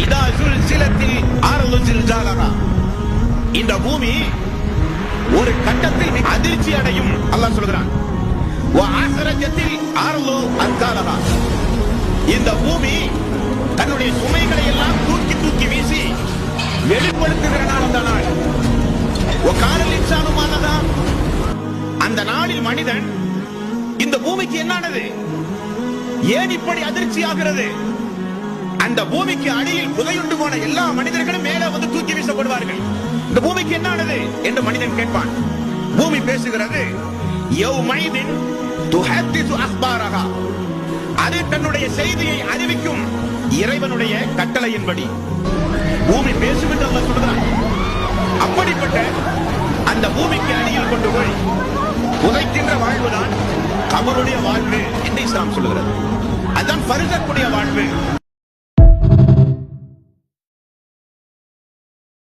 இதா சுல்சிலத்தில் அர்து ஜில்ஜாலஹா, இந்த பூமி ஒரு கட்டத்தில் அதிர்ச்சி அடையும். அல்லாஹ் சொல்கிறான், வ அஸ்ரஜத்தில் அர்து அஸ்காலஹா, இந்த பூமி தன்னுடைய சுமைகளை எல்லாம் தூக்கி தூக்கி வீசி வெளிப்படுத்துகிற நாள் அந்த நாள். வ கானல் இன்சானு மாலதா, அந்த நாளில் மனிதன் இந்த பூமிக்கு என்னானது, ஏன் இப்படி அதிர்ச்சி ஆகிறது? அந்த பூமிக்கு அடியில் புதையுண்டு போன எல்லா மனிதர்களும் மேலே வந்து தூக்கி வீசப்படுவார்கள். இந்த பூமிக்கு என்னானது என்று மனிதன் கேட்பான். பூமி பேசுகிறது, யௌமைதின் துஹத்திசு அக்பாரஹா, அது தன்னுடைய செய்தியை அறிவிக்கும் இறைவனுடைய கட்டளையின்படி பூமி பேசும் என்று அல்லாஹ் சொல்கிறான். அப்படிப்பட்ட அந்த பூமிக்கு அடியில் கொண்டு போய் புதைக்கின்ற வாழ்வுதான் கபருடைய வாழ்வு என்று இஸ்லாம் சொல்கிறது. அதுதான் பரிசக்கூடிய வாழ்வு.